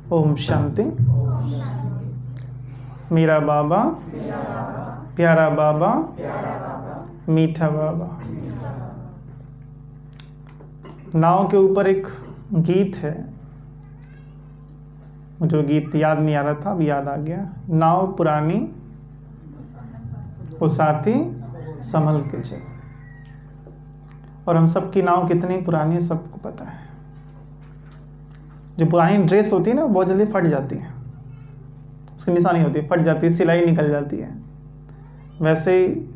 ओम शांति। मेरा बाबा प्यारा बाबा मीठा बाबा। नाव के ऊपर एक गीत है, जो गीत याद नहीं आ रहा था, अब याद आ गया। नाव पुरानी वो साथी संभल के चले। और हम सबकी नाव कितनी पुरानी है सबको पता है। जो पुरानी ड्रेस होती है ना, बहुत जल्दी फट जाती है, उसकी निशानी होती है, फट जाती है, सिलाई निकल जाती है। वैसे ही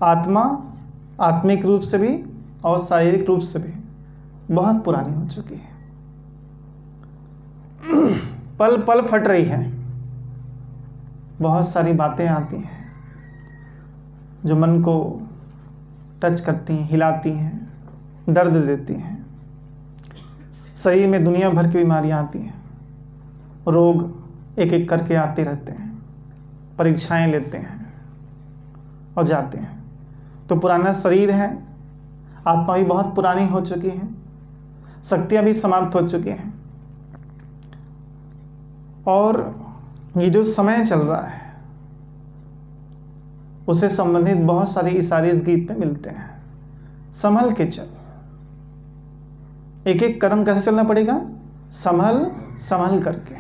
आत्मा आत्मिक रूप से भी और शारीरिक रूप से भी बहुत पुरानी हो चुकी है। पल पल फट रही है। बहुत सारी बातें आती हैं जो मन को टच करती हैं, हिलाती हैं, दर्द देती हैं। शरीर में दुनिया भर की बीमारियां आती हैं, रोग एक एक करके आते रहते हैं, परीक्षाएं लेते हैं और जाते हैं। तो पुराना शरीर है, आत्मा भी बहुत पुरानी हो चुकी है, शक्तियां भी समाप्त हो चुकी हैं। और ये जो समय चल रहा है उससे संबंधित बहुत सारे इशारे इस गीत में मिलते हैं। संभल के चल, एक एक कदम कैसे चलना पड़ेगा? संभल संभल करके।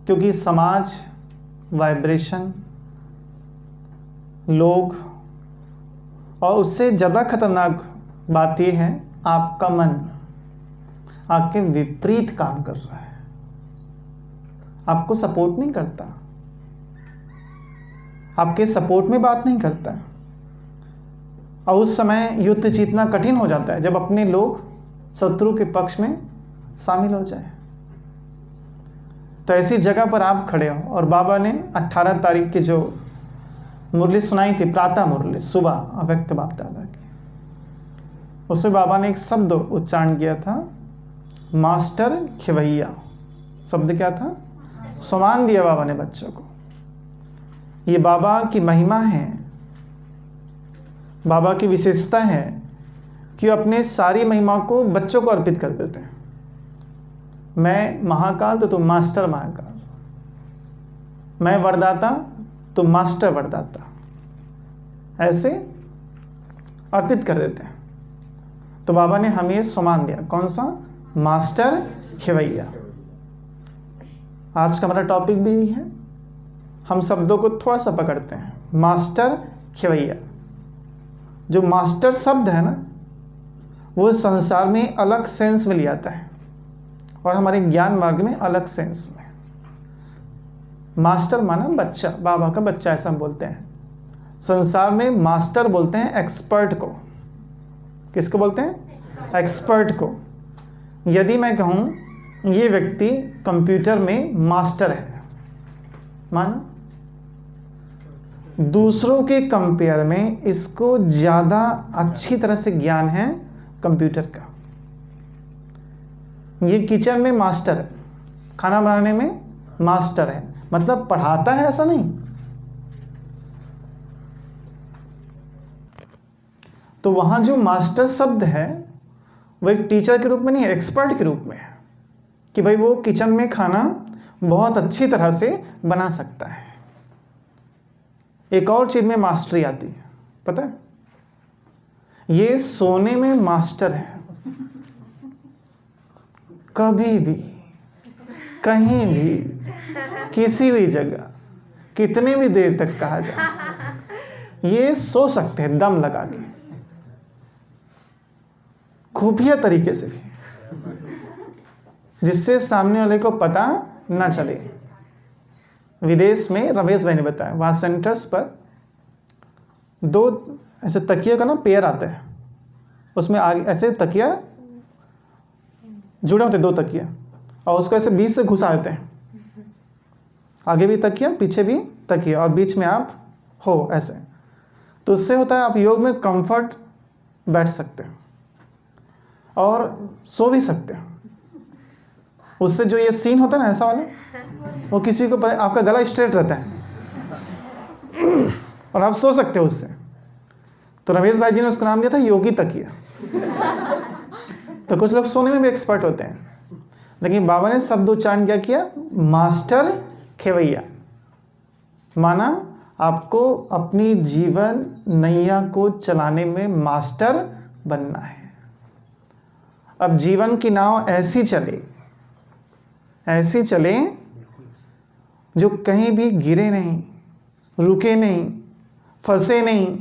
क्योंकि समाज, वाइब्रेशन, लोग, और उससे ज़्यादा खतरनाक बात यह है आपका मन आपके विपरीत काम कर रहा है, आपको सपोर्ट नहीं करता, आपके सपोर्ट में बात नहीं करता। और उस समय युद्ध जीतना कठिन हो जाता है जब अपने लोग शत्रु के पक्ष में शामिल हो जाए। तो ऐसी जगह पर आप खड़े हो और बाबा ने 18 तारीख की जो मुरली सुनाई थी, प्रातः मुरली, सुबह अव्यक्त बाप दादा की, उसमें बाबा ने एक शब्द उच्चारण किया था, मास्टर खिवैया। शब्द क्या था? सम्मान दिया बाबा ने बच्चों को। ये बाबा की महिमा है, बाबा की विशेषता है कि अपने सारी महिमा को बच्चों को अर्पित कर देते हैं। मैं महाकाल तो तुम मास्टर महाकाल, मैं वरदाता तो मास्टर वरदाता, ऐसे अर्पित कर देते हैं। तो बाबा ने हमें सम्मान दिया। कौन सा? मास्टर खिवैया। आज का हमारा टॉपिक भी यही है। हम शब्दों को थोड़ा सा पकड़ते हैं। मास्टर खिवैया, जो मास्टर शब्द है ना, वो संसार में अलग सेंस में लिया जाता है और हमारे ज्ञान मार्ग में अलग सेंस में। मास्टर माना बच्चा, बाबा का बच्चा, ऐसा हम बोलते हैं। संसार में मास्टर बोलते हैं एक्सपर्ट को। किसको बोलते हैं? एक्सपर्ट को। यदि मैं कहूँ ये व्यक्ति कंप्यूटर में मास्टर है, माना दूसरों के कंपेयर में इसको ज़्यादा अच्छी तरह से ज्ञान है कंप्यूटर का। ये किचन में मास्टर है, खाना बनाने में मास्टर है, मतलब पढ़ाता है ऐसा नहीं। तो वहाँ जो मास्टर शब्द है वो एक टीचर के रूप में नहीं है, एक्सपर्ट के रूप में है कि भाई वो किचन में खाना बहुत अच्छी तरह से बना सकता है। एक और चीज में मास्टरी आती है, पता है? ये सोने में मास्टर है। कभी भी, कहीं भी, किसी भी जगह, कितने भी देर तक कहा जाए, ये सो सकते हैं दम लगा के, खुफिया तरीके से भी, जिससे सामने वाले को पता ना चले। विदेश में रमेश भाई ने बताया, वहाँ सेंटर्स पर 2 ऐसे तकिया का ना पेयर आता है, उसमें आगे ऐसे तकिया जुड़े होते, 2 तकिया, और उसको ऐसे बीच से घुसा देते हैं। आगे भी तकिया, पीछे भी तकिया, और बीच में आप हो ऐसे। तो उससे होता है आप योग में कंफर्ट बैठ सकते हो और सो भी सकते हो। उससे जो ये सीन होता है ना ऐसा वाला, वो किसी को आपका गला स्ट्रेट रहता है और आप सो सकते हो उससे। तो रमेश भाई जी ने उसका नाम दिया था योगी तकिया। तो कुछ लोग सोने में भी एक्सपर्ट होते हैं। लेकिन बाबा ने शब्द उच्चारण क्या किया? मास्टर खेवैया। माना आपको अपनी जीवन नैया को चलाने में मास्टर बनना है। अब जीवन की नाव ऐसी चले जो कहीं भी गिरे नहीं, रुके नहीं, फंसे नहीं।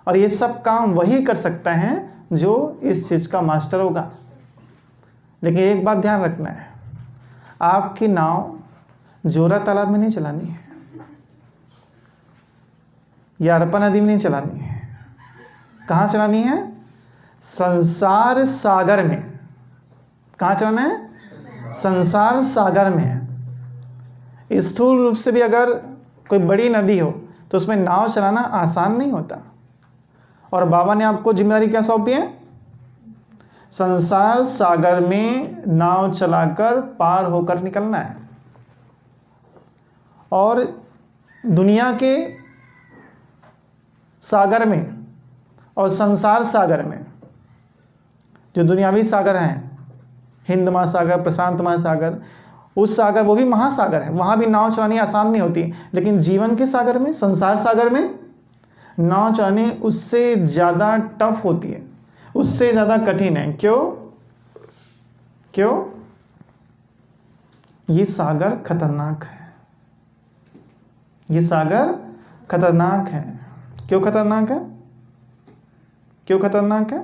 और ये सब काम वही कर सकता है जो इस चीज का मास्टर होगा। लेकिन एक बात ध्यान रखना है, आपकी नाव जोरा तालाब में नहीं चलानी है या अरपा नदी में नहीं चलानी है। कहाँ चलानी है? संसार सागर में। कहाँ चलाना है? संसार सागर में। स्थूल रूप से भी अगर कोई बड़ी नदी हो तो उसमें नाव चलाना आसान नहीं होता। और बाबा ने आपको जिम्मेदारी क्या सौंपी है? संसार सागर में नाव चलाकर पार होकर निकलना है। और दुनिया के सागर में और संसार सागर में, जो दुनियावी सागर हैं, हिंद महासागर, प्रशांत महासागर, उस सागर, वो भी महासागर है, वहां भी नाव चलानी आसान नहीं होती। लेकिन जीवन के सागर में, संसार सागर में नाव चलानी उससे ज़्यादा टफ होती है, उससे ज़्यादा कठिन है। क्यों? ये सागर खतरनाक है। ये सागर खतरनाक है। क्यों खतरनाक है?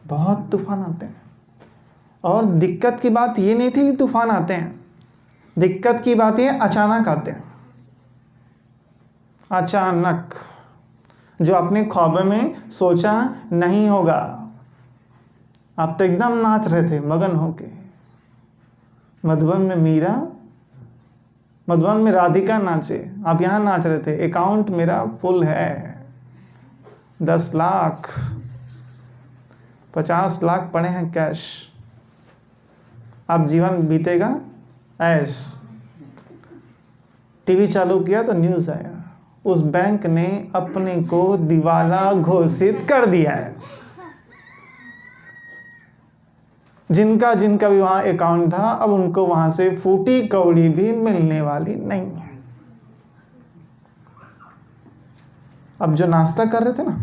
बहुत तूफान आते हैं। और दिक्कत की बात ये नहीं थी कि तूफान आते हैं, दिक्कत की बात ये अचानक आते हैं। अचानक, जो अपने ख्वाबों में सोचा नहीं होगा। आप तो एकदम नाच रहे थे मगन होके। मधुबन में मीरा, मधुबन में राधिका नाचे, आप यहाँ नाच रहे थे। अकाउंट मेरा फुल है, 10 लाख, 50 लाख पड़े हैं कैश। अब जीवन बीतेगा ऐश। टीवी चालू किया तो न्यूज़ आया, उस बैंक ने अपने को दिवाला घोषित कर दिया है। जिनका भी वहां अकाउंट था, अब उनको वहां से फूटी कौड़ी भी मिलने वाली नहीं है। अब जो नाश्ता कर रहे थे ना,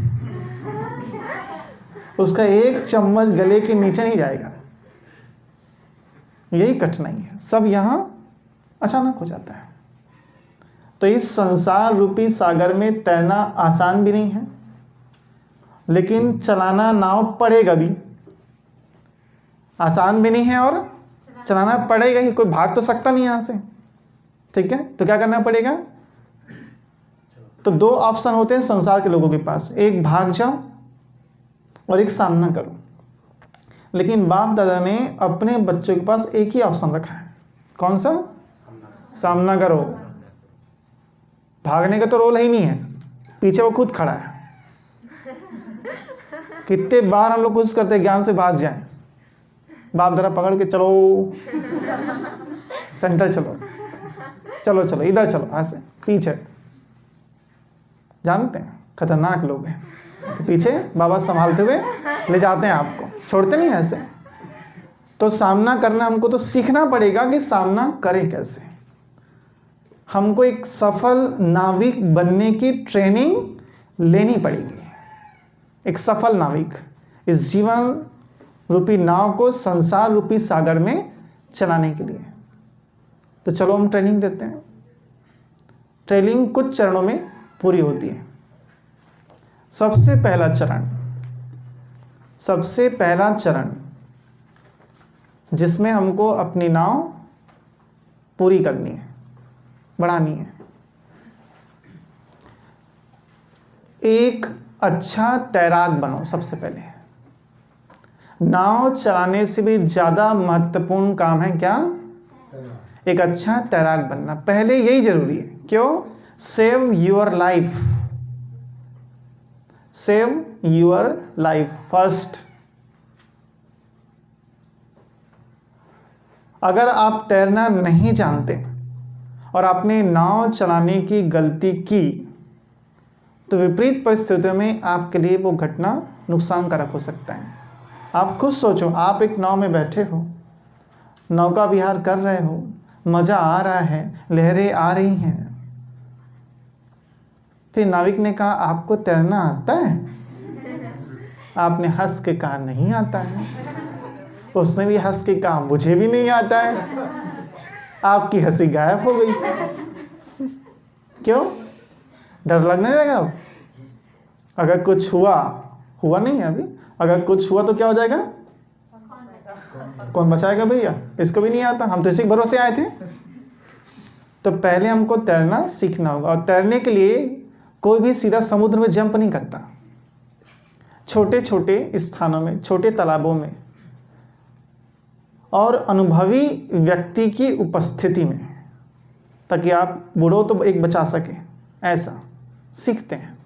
उसका एक चम्मच गले के नीचे नहीं जाएगा। यही कठिनाई है, सब यहां अचानक हो जाता है। तो इस संसार रूपी सागर में तैरना आसान भी नहीं है, लेकिन चलाना नाव पड़ेगा भी। आसान भी नहीं है और चलाना पड़ेगा ही। कोई भाग तो सकता नहीं यहां से, ठीक है? तो क्या करना पड़ेगा? तो 2 ऑप्शन होते हैं संसार के लोगों के पास, एक भाग जाओ और एक सामना करो। लेकिन बाप दादा ने अपने बच्चों के पास एक ही ऑप्शन रखा है। कौन सा? सामना करो। भागने का तो रोल ही नहीं है, पीछे वो खुद खड़ा है। कितने बार हम लोग कोशिश करते हैं ज्ञान से भाग जाएं, बाप दादा पकड़ के चलो सेंटर, चलो इधर चलो, ऐसे पीछे। जानते हैं खतरनाक लोग हैं, तो पीछे बाबा संभालते हुए ले जाते हैं आपको, छोड़ते नहीं ऐसे। तो सामना करना हमको तो सीखना पड़ेगा कि सामना करें कैसे। हमको एक सफल नाविक बनने की ट्रेनिंग लेनी पड़ेगी। एक सफल नाविक इस जीवन रूपी नाव को संसार रूपी सागर में चलाने के लिए। तो चलो हम ट्रेनिंग देते हैं। ट्रेनिंग कुछ चरणों में पूरी होती है। सबसे पहला चरण जिसमें हमको अपनी नाव पूरी करनी है, बढ़ानी है। एक अच्छा तैराक बनो। सबसे पहले नाव चलाने से भी ज्यादा महत्वपूर्ण काम है क्या? एक अच्छा तैराक बनना। पहले यही जरूरी है। क्यों? Save your life. Save your life first. अगर आप तैरना नहीं जानते और आपने नाव चलाने की गलती की तो विपरीत परिस्थितियों में आपके लिए वो घटना नुकसानकारक हो सकता है। आप खुद सोचो, आप एक नाव में बैठे हो, नौका विहार कर रहे हो, मज़ा आ रहा है, लहरें आ रही हैं। फिर नाविक ने कहा आपको तैरना आता है? आपने हंस के कहा नहीं आता है। उसने भी हंस के कहा मुझे भी नहीं आता है। आपकी हंसी गायब हो गई। क्यों? डर लगने लगा अब? अगर कुछ हुआ नहीं है अभी, अगर कुछ हुआ तो क्या हो जाएगा? कौन बचाएगा भैया? इसको भी नहीं आता, हम तो इसी के भरोसे आए थे। तो पहले हमको तैरना सीखना होगा, और तैरने के लिए कोई भी सीधा समुद्र में जंप नहीं करता। छोटे छोटे स्थानों में, छोटे तालाबों में और अनुभवी व्यक्ति की उपस्थिति में, ताकि आप बूढ़ो तो एक बचा सके, ऐसा सीखते हैं।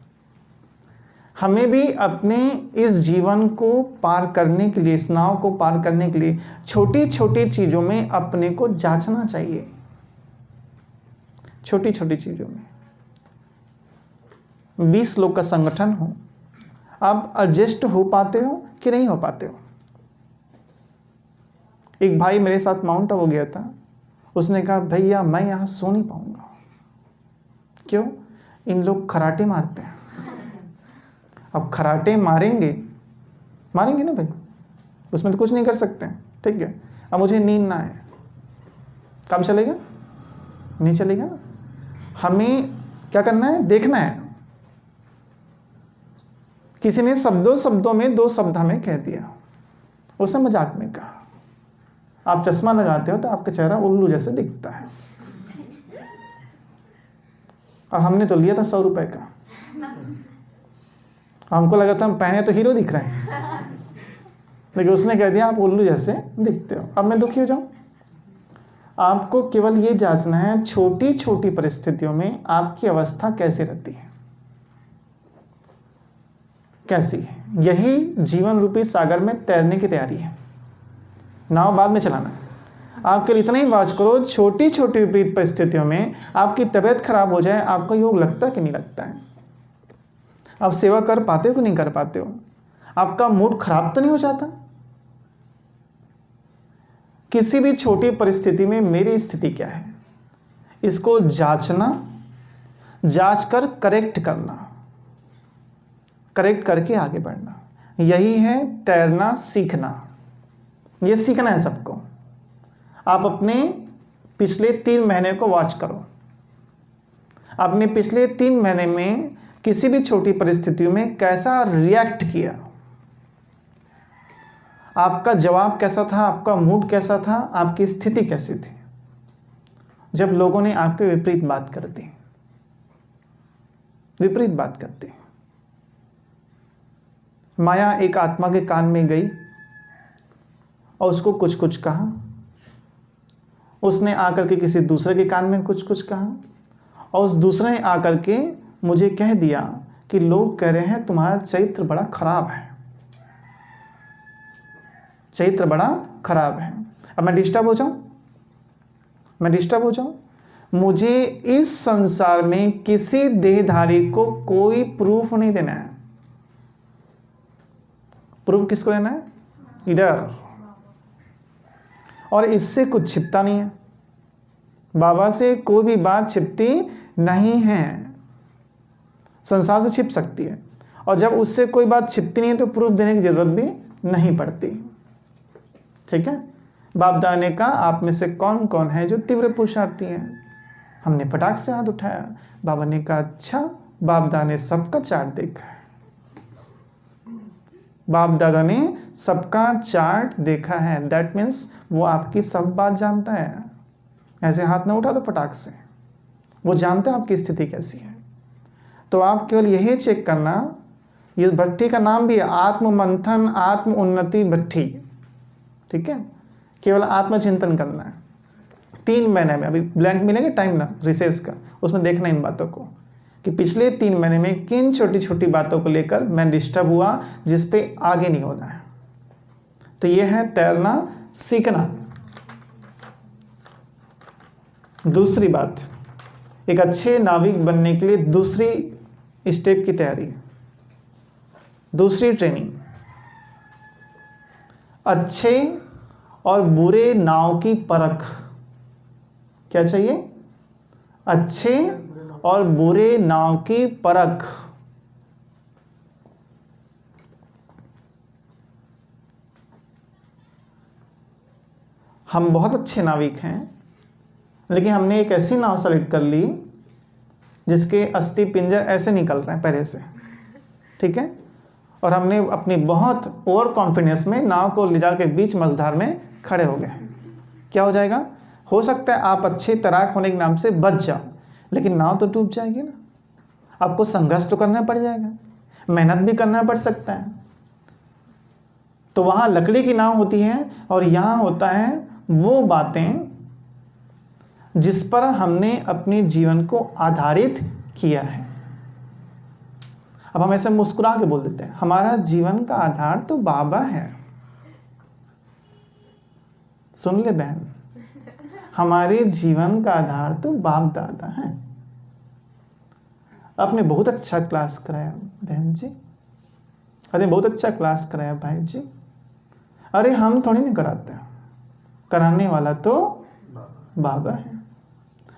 हमें भी अपने इस जीवन को पार करने के लिए, इस नाव को पार करने के लिए छोटी छोटी चीज़ों में अपने को जांचना चाहिए। छोटी छोटी चीज़ों में 20 लोग का संगठन हो, आप एडजस्ट हो पाते हो कि नहीं हो पाते हो? एक भाई मेरे साथ माउंट आबू गया था, उसने कहा भैया मैं यहाँ सो नहीं पाऊंगा। क्यों? इन लोग खराटे मारते हैं। अब खराटे मारेंगे ना भाई, उसमें तो कुछ नहीं कर सकते हैं, ठीक है। अब मुझे नींद ना आए, काम चलेगा? नहीं चलेगा ना। हमें क्या करना है? देखना है। किसी ने शब्दों में 2 शब्द हमें कह दिया, उसने मजाक में कहा आप चश्मा लगाते हो तो आपका चेहरा उल्लू जैसे दिखता है। और हमने तो लिया था 100 रुपए का, हमको लगा था हम पहने तो हीरो दिख रहे हैं, लेकिन उसने कह दिया आप उल्लू जैसे दिखते हो। अब मैं दुखी हो जाऊं? आपको केवल ये जांचना है छोटी छोटी परिस्थितियों में आपकी अवस्था कैसे रहती है, कैसी है। यही जीवन रूपी सागर में तैरने की तैयारी है। नाव बाद में चलाना है। आप केवल इतना ही वॉच करो, छोटी छोटी विपरीत परिस्थितियों में आपकी तबीयत खराब हो जाए, आपको योग लगता है कि नहीं लगता है? आप सेवा कर पाते हो कि नहीं कर पाते हो? आपका मूड खराब तो नहीं हो जाता? किसी भी छोटी परिस्थिति में मेरी स्थिति क्या है, इसको जांचना, जांच कर करेक्ट करना, करेक्ट करके आगे बढ़ना, यही है तैरना सीखना। ये सीखना है सबको। आप अपने पिछले 3 महीने को वॉच करो। आपने पिछले 3 महीने में किसी भी छोटी परिस्थितियों में कैसा रिएक्ट किया, आपका जवाब कैसा था, आपका मूड कैसा था, आपकी स्थिति कैसी थी जब लोगों ने आपके विपरीत बात कर दी, विपरीत बात करती। माया एक आत्मा के कान में गई और उसको कुछ कुछ कहा, उसने आकर के किसी दूसरे के कान में कुछ कुछ कहा, और उस दूसरे ने आकर के मुझे कह दिया कि लोग कह रहे हैं तुम्हारा चरित्र बड़ा खराब है, चरित्र बड़ा खराब है। अब मैं डिस्टर्ब हो जाऊं? मैं डिस्टर्ब हो जाऊं? मुझे इस संसार में किसी देहधारी को कोई प्रूफ नहीं देना है। प्रूफ किसको देना है? इधर। और इससे कुछ छिपता नहीं है। बाबा से कोई भी बात छिपती नहीं है। संसार से छिप सकती है, और जब उससे कोई बात छिपती नहीं है तो प्रूफ देने की जरूरत भी नहीं पड़ती। ठीक है। बाप दादा ने कहा आप में से कौन कौन है जो तीव्र पुरुषार्थी हैं? हमने फटाक से हाथ उठाया। बाबा ने कहा अच्छा, बाप दादा ने सबका चार्ट देखा है। बाप दादा ने सबका चार्ट देखा है, दैट मीन्स वो आपकी सब बात जानता है। ऐसे हाथ ना उठा दो फटाक से, वो जानता है आपकी स्थिति कैसी है। तो आप केवल यही चेक करना, ये भट्टी का नाम भी है आत्म मंथन आत्म उन्नति भट्टी। ठीक है, केवल आत्मचिंतन करना है। 3 महीने में, अभी ब्लैंक मिलेगा टाइम ना रिसेस का, उसमें देखना इन बातों को कि पिछले 3 महीने में किन छोटी छोटी बातों को लेकर मैं डिस्टर्ब हुआ जिस पे आगे नहीं होना है। तो ये है तैरना सीखना। दूसरी बात, एक अच्छे नाविक बनने के लिए दूसरी स्टेप की तैयारी, दूसरी ट्रेनिंग, अच्छे और बुरे नाव की परख। क्या चाहिए? अच्छे और बुरे नाव की परख। हम बहुत अच्छे नाविक हैं, लेकिन हमने एक ऐसी नाव सेलेक्ट कर ली जिसके अस्थि पिंजर ऐसे निकल रहे हैं पैरे से, ठीक है, और हमने अपनी बहुत ओवर कॉन्फिडेंस में नाव को ले जाकर बीच मझधार में खड़े हो गए। क्या हो जाएगा? हो सकता है आप अच्छे तैराक होने के नाम से बच जाओ, लेकिन नाव तो डूब जाएगी ना। आपको संघर्ष तो करना पड़ जाएगा, मेहनत भी करना पड़ सकता है। तो वहाँ लकड़ी की नाव होती है और यहाँ होता है वो बातें जिस पर हमने अपने जीवन को आधारित किया है। अब हम ऐसे मुस्कुरा के बोल देते हैं हमारा जीवन का आधार तो बाबा है। सुन ले बहन, हमारे जीवन का आधार तो बाप दादा है। आपने बहुत अच्छा क्लास कराया बहन जी, अरे बहुत अच्छा क्लास कराया भाई जी। अरे हम थोड़ी नहीं कराते, कराने वाला तो बाबा है।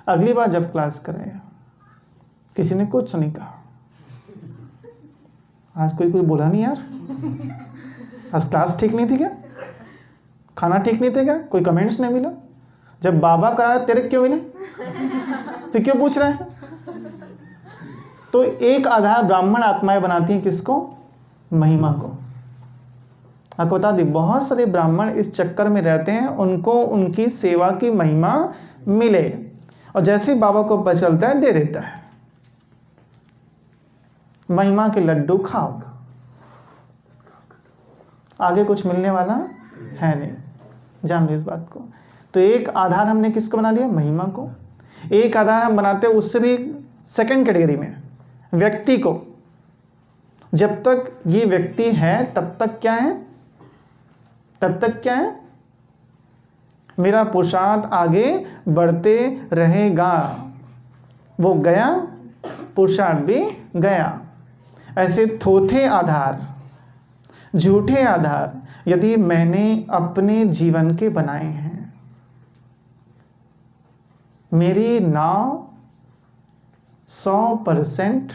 अगली बार जब क्लास कराया किसी ने कुछ नहीं कहा। आज कोई बोला नहीं यार, आज क्लास ठीक नहीं थी क्या, खाना ठीक नहीं था क्या, कोई कमेंट्स नहीं मिला। जब बाबा करा तेरे क्यों मिले, फिर क्यों पूछ रहे हैं? तो एक आधार ब्राह्मण आत्माएं बनाती हैं किसको? महिमा को। आपको बता दी, बहुत सारे ब्राह्मण इस चक्कर में रहते हैं उनको उनकी सेवा की महिमा मिले, और जैसे ही बाबा को पता चलता है दे देता है। महिमा के लड्डू खाओ, आगे कुछ मिलने वाला है नहीं, जान लो इस बात को। तो एक आधार हमने किसको बना लिया? महिमा को। एक आधार हम बनाते हैं उससे भी सेकंड कैटेगरी में, व्यक्ति को। जब तक ये व्यक्ति है तब तक क्या है? तब तक क्या है? मेरा पुरुषार्थ आगे बढ़ते रहेगा। वो गया, पुरुषार्थ भी गया। ऐसे थोथे आधार, झूठे आधार यदि मैंने अपने जीवन के बनाए हैं, मेरी नाव 100%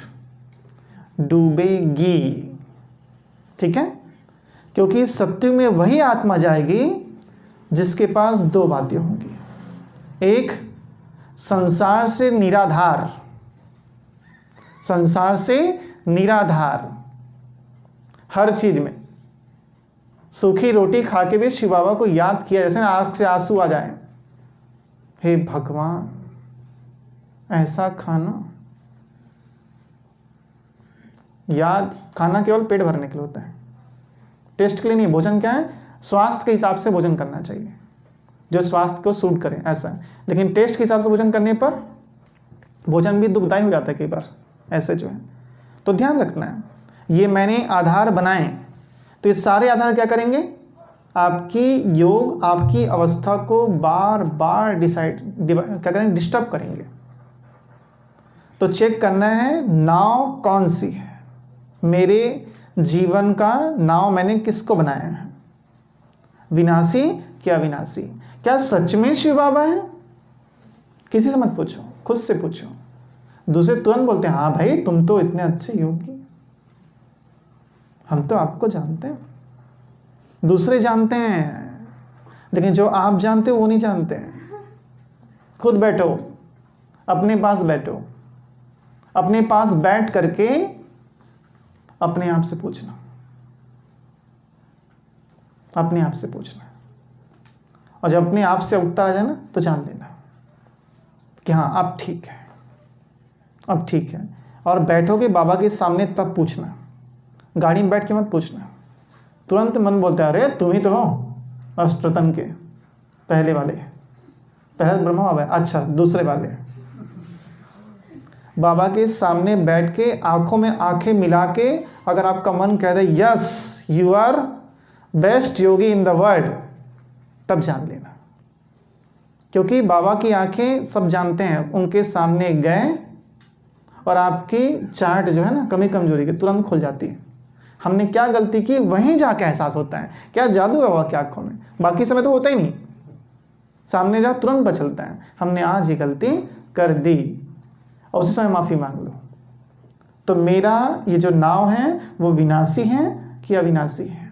डूबेगी। ठीक है? क्योंकि सत्युग में वही आत्मा जाएगी जिसके पास दो बातें होंगी। एक, संसार से निराधार, संसार से निराधार, हर चीज में सूखी रोटी खा के भी शिव बाबा को याद किया जैसे आंख से आंसू आ जाए, हे भगवान ऐसा खाना। याद, खाना केवल पेट भरने के लिए होता है, टेस्ट के लिए नहीं। भोजन क्या है? स्वास्थ्य के हिसाब से भोजन करना चाहिए, जो स्वास्थ्य को सूट करे, ऐसा है। लेकिन टेस्ट के हिसाब से भोजन करने पर भोजन भी दुखदायी हो जाता है कई बार, ऐसे जो है। तो ध्यान रखना है, ये मैंने आधार बनाए, तो ये सारे आधार क्या करेंगे? आपकी योग, आपकी अवस्था को बार बार क्या करेंगे? डिस्टर्ब करेंगे। तो चेक करना है नाव कौन सी है, मेरे जीवन का नाव मैंने किसको बनाया है? विनाशी क्या विनाशी? क्या सच में शिव बाबा है? किसी से मत पूछो, खुद से पूछो। दूसरे तुरंत बोलते हैं हाँ भाई तुम तो इतने अच्छे योगी, हम तो आपको जानते हैं। दूसरे जानते हैं, लेकिन जो आप जानते हो वो नहीं जानते हैं। खुद बैठो, अपने पास बैठो, अपने पास बैठ करके अपने आप से पूछना, अपने आप से पूछना। और जब अपने आप से उत्तर आ जाए ना तो जान लेना कि हाँ अब ठीक है, अब ठीक है। और बैठोगे बाबा के सामने तब पूछना, गाड़ी में बैठ के मत पूछना। तुरंत मन बोलता है अरे तुम ही तो हो अष्टप्रतम के पहले वाले, पहले ब्रह्मा बाबा, अच्छा दूसरे वाले। बाबा के सामने बैठ के आंखों में आंखें मिला के अगर आपका मन कह दे yes you are best yogi in the world, तब जान लेना। क्योंकि बाबा की आंखें सब जानते हैं, उनके सामने गए और आपकी चार्ट जो है ना कमी कमजोरी की तुरंत खुल जाती है। हमने क्या गलती की वहीं जाके एहसास होता है। क्या जादू है वह क्या आँखों में, बाकी समय तो होता ही नहीं, सामने जा तुरंत पता चलता है हमने आज ये गलती कर दी, और उसी समय माफ़ी मांग लो। तो मेरा ये जो नाव है वो विनाशी है कि अविनाशी है,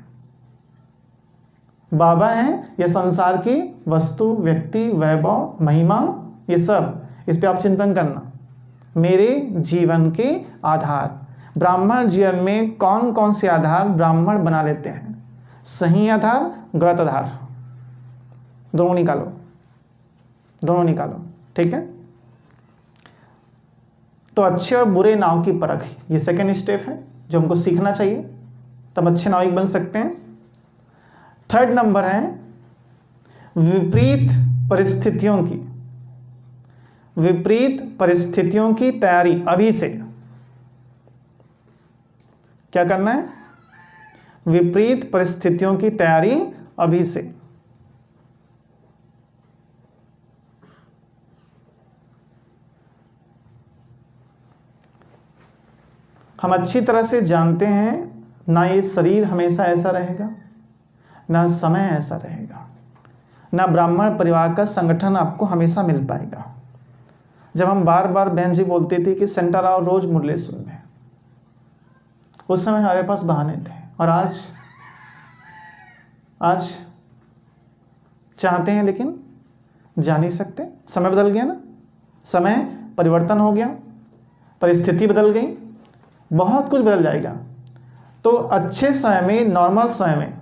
बाबा है या संसार की वस्तु, व्यक्ति, वैभव, महिमा, ये सब, इस पे आप चिंतन करना। मेरे जीवन के आधार, ब्राह्मण जीवन में कौन कौन से आधार ब्राह्मण बना लेते हैं, सही आधार, गलत आधार, दोनों निकालो, दोनों निकालो, ठीक है। तो अच्छे और बुरे नाव की परख, ये सेकेंड स्टेप है जो हमको सीखना चाहिए, तब अच्छे नाविक बन सकते हैं। थर्ड नंबर है विपरीत परिस्थितियों की, विपरीत परिस्थितियों की तैयारी अभी से। क्या करना है? विपरीत परिस्थितियों की तैयारी अभी से। हम अच्छी तरह से जानते हैं ना ये शरीर हमेशा ऐसा रहेगा, ना समय ऐसा रहेगा, ना ब्राह्मण परिवार का संगठन आपको हमेशा मिल पाएगा। जब हम बार बार बहन जी बोलते थे कि सेंटर आओ रोज मुरलेश्वर में, उस समय हमारे पास बहाने थे, और आज चाहते हैं लेकिन जा नहीं सकते। समय बदल गया ना, समय परिवर्तन हो गया, परिस्थिति बदल गई, बहुत कुछ बदल जाएगा। तो अच्छे समय में, नॉर्मल समय में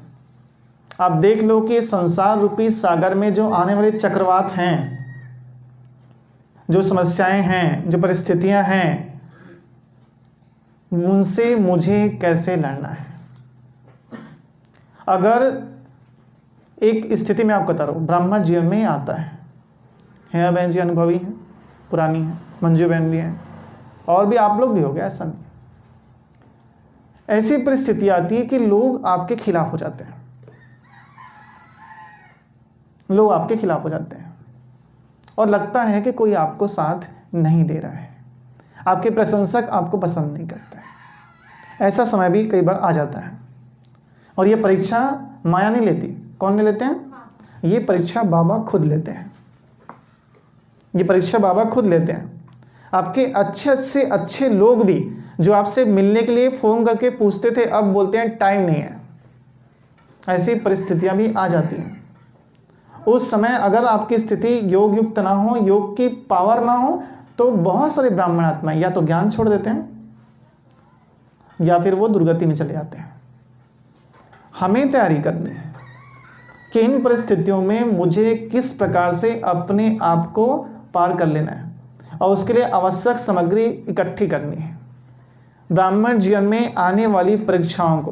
आप देख लो कि संसार रूपी सागर में जो आने वाले चक्रवात हैं, जो समस्याएं हैं, जो परिस्थितियां हैं, उनसे मुझे कैसे लड़ना है। अगर एक स्थिति में आपको बता रहा हूं, ब्राह्मण जीवन में आता है बहन जी, अनुभवी हैं, पुरानी है, मंजू बहन भी हैं, और भी आप लोग भी हो गए, ऐसा नहीं। ऐसी परिस्थिति आती है कि लोग आपके खिलाफ हो जाते हैं, लोग आपके खिलाफ हो जाते हैं, और लगता है कि कोई आपको साथ नहीं दे रहा है, आपके प्रशंसक आपको पसंद नहीं करते हैं। ऐसा समय भी कई बार आ जाता है, और ये परीक्षा माया नहीं लेती। कौन नहीं लेते हैं? ये परीक्षा बाबा खुद लेते हैं, ये परीक्षा बाबा खुद लेते हैं। आपके अच्छे से अच्छे लोग भी जो आपसे मिलने के लिए फ़ोन करके पूछते थे, अब बोलते हैं टाइम नहीं है। ऐसी परिस्थितियां भी आ जाती हैं। उस समय अगर आपकी स्थिति योग युक्त ना हो, योग की पावर ना हो, तो बहुत सारे ब्राह्मण आत्माएं या तो ज्ञान छोड़ देते हैं या फिर वो दुर्गति में चले जाते हैं। हमें तैयारी करनी है कि इन परिस्थितियों में मुझे किस प्रकार से अपने आप को पार कर लेना है, और उसके लिए आवश्यक सामग्री इकट्ठी करनी है। ब्राह्मण जीवन में आने वाली परीक्षाओं को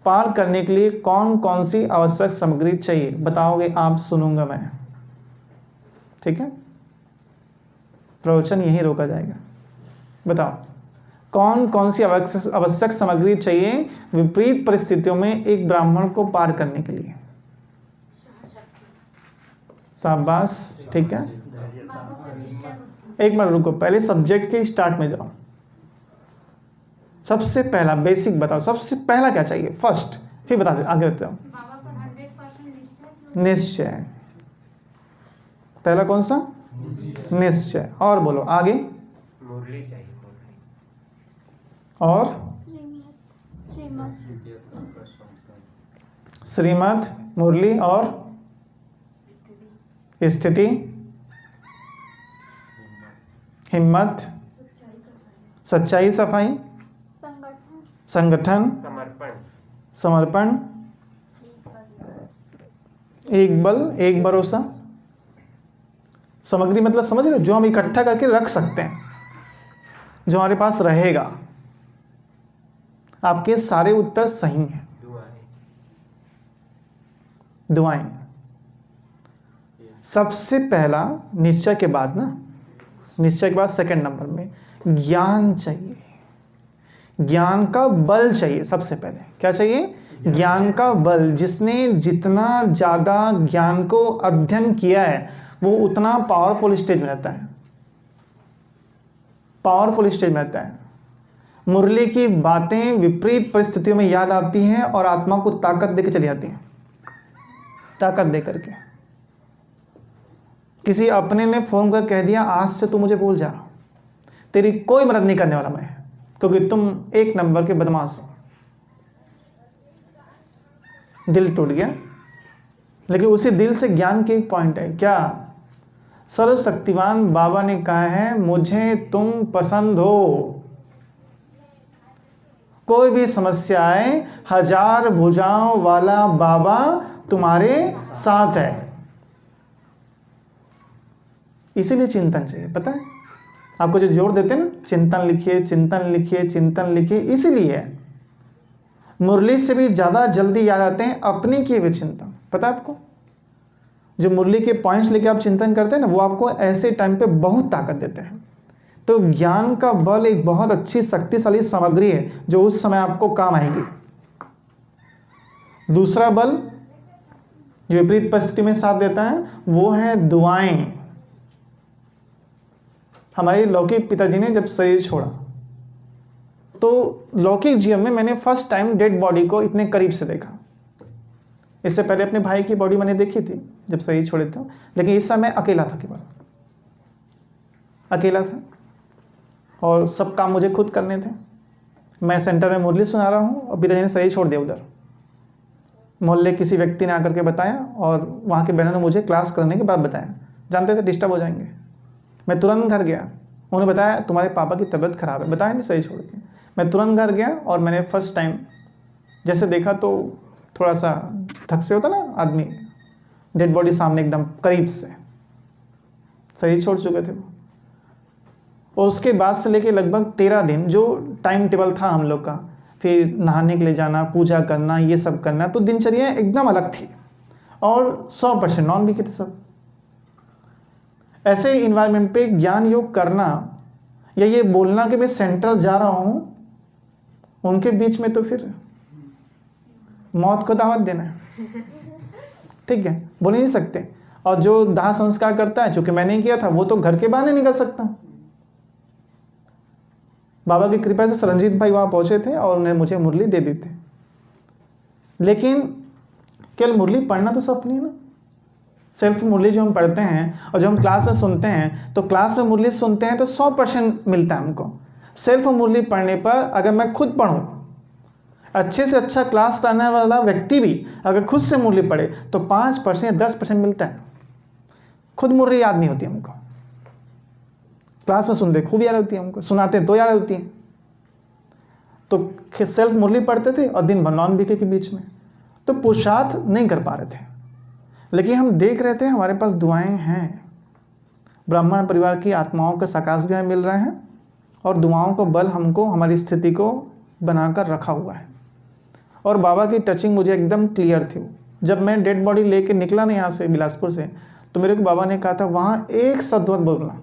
पार करने के लिए कौन कौन सी आवश्यक सामग्री चाहिए बताओगे आप, सुनूंगा मैं, ठीक है। प्रवचन यही रोका जाएगा। बताओ कौन कौन सी आवश्यक सामग्री चाहिए विपरीत परिस्थितियों में एक ब्राह्मण को पार करने के लिए। शाबाश, ठीक है। एक मिनट रुको, पहले सब्जेक्ट के स्टार्ट में जाओ। सबसे पहला बेसिक बताओ, सबसे पहला क्या चाहिए फर्स्ट, फिर बता दे आगे बताओ। निश्चय, पहला कौन सा? निश्चय। और बोलो आगे। मुरली चाहिए, और श्रीमत, मुरली, और स्थिति, हिम्मत, सच्चाई, सफाई, संगठन, समर्पण, एक बल, एक भरोसा। सामग्री मतलब समझ रहे हो, जो हम इकट्ठा करके रख सकते हैं, जो हमारे पास रहेगा। आपके सारे उत्तर सही हैं। दुआएं सबसे पहला, निश्चय के बाद ना, निश्चय के बाद सेकंड नंबर में ज्ञान चाहिए। ज्ञान का बल चाहिए। सबसे पहले क्या चाहिए? ज्ञान का बल। जिसने जितना ज़्यादा ज्ञान को अध्ययन किया है वो उतना पावरफुल स्टेज में रहता है, पावरफुल स्टेज में रहता है। मुरली की बातें विपरीत परिस्थितियों में याद आती हैं और आत्मा को ताकत देकर चली जाती हैं, ताकत दे करके। किसी अपने ने फोन कर कह दिया आज से तू मुझे भूल जा, तेरी कोई मदद नहीं करने वाला मैं, क्योंकि तुम एक नंबर के बदमाश हो। दिल टूट गया। लेकिन उसी दिल से ज्ञान की एक पॉइंट है, क्या? सर्वशक्तिमान बाबा ने कहा है मुझे तुम पसंद हो। कोई भी समस्या आए, 1000 भुजाओं वाला बाबा तुम्हारे साथ है। इसीलिए चिंतन चाहिए। पता है आपको जो जोर देते हैं ना, चिंतन लिखिए, चिंतन लिखिए, चिंतन लिखिए, इसीलिए मुरली से भी ज्यादा जल्दी याद आते हैं अपने किए हुए चिंतन। पता है आपको, जो मुरली के पॉइंट्स लेके आप चिंतन करते हैं ना, वो आपको ऐसे टाइम पे बहुत ताकत देते हैं। तो ज्ञान का बल एक बहुत अच्छी शक्तिशाली सामग्री है जो उस समय आपको काम आएगी। दूसरा बल जो विपरीत परिस्थिति में साथ देता है वो है दुआएं। हमारे लौकिक पिताजी ने जब शरीर छोड़ा तो लौकिक जीवन में मैंने फर्स्ट टाइम डेड बॉडी को इतने करीब से देखा। इससे पहले अपने भाई की बॉडी मैंने देखी थी जब शरीर छोड़े थे, लेकिन इस समय अकेला था, केवल अकेला था और सब काम मुझे खुद करने थे। मैं सेंटर में मुरली सुना रहा हूँ और पिताजी ने शरीर छोड़ दिया। उधर मोहल्ले किसी व्यक्ति ने आकर के बताया और वहाँ के बहनों ने मुझे क्लास करने के बाद बताया, जानते थे डिस्टर्ब हो जाएंगे। मैं तुरंत घर गया, उन्होंने बताया तुम्हारे पापा की तबीयत खराब है, बताया नहीं, शरीर छोड़ दिया। मैं तुरंत घर गया और मैंने फर्स्ट टाइम जैसे देखा तो थोड़ा सा धक से होता ना आदमी, डेड बॉडी सामने एकदम करीब से, शरीर छोड़ चुके थे वो। और उसके बाद से लेके लगभग 13 दिन जो टाइम टेबल था हम लोग का, फिर नहाने के लिए जाना, पूजा करना, ये सब करना, तो दिनचर्या एकदम अलग थी और 100% नॉन भी थे सब। ऐसे इन्वायरमेंट पे ज्ञान योग करना या ये बोलना कि मैं सेंटर जा रहा हूं, उनके बीच में तो फिर मौत को दावत देना है। ठीक है, बोल नहीं सकते। और जो दाह संस्कार करता है, चूंकि मैंने किया था, वो तो घर के बाहर नहीं निकल सकता। बाबा की कृपा से सरंजीत भाई वहां पहुंचे थे और उन्हें मुझे मुरली दे दी थी। लेकिन केवल मुरली पढ़ना तो सब नहीं है ना। सेल्फ मुरली जो हम पढ़ते हैं और जो हम क्लास में सुनते हैं, तो क्लास में मुरली सुनते हैं तो 100% मिलता है हमको। सेल्फ मुरली पढ़ने पर अगर मैं खुद पढ़ूं, अच्छे से अच्छा क्लास करने वाला व्यक्ति भी अगर खुद से मुरली पढ़े तो 5% या 10% मिलता है। खुद मुरली याद नहीं होती हमको, क्लास में सुनते खूब याद होती है हमको, सुनाते तो याद होती है। तो सेल्फ मुरली पढ़ते थे और दिन भर नॉन बीके के बीच में, तो पुरुषार्थ नहीं कर पा रहे थे। लेकिन हम देख रहे थे हमारे पास दुआएं हैं, ब्राह्मण परिवार की आत्माओं का सकाश भी हमें मिल रहा है और दुआओं का बल हमको हमारी स्थिति को बनाकर रखा हुआ है। और बाबा की टचिंग मुझे एकदम क्लियर थी। जब मैं डेड बॉडी लेके निकला ना यहाँ से बिलासपुर से, तो मेरे को बाबा ने कहा था वहाँ एक शब्द मत बोलना,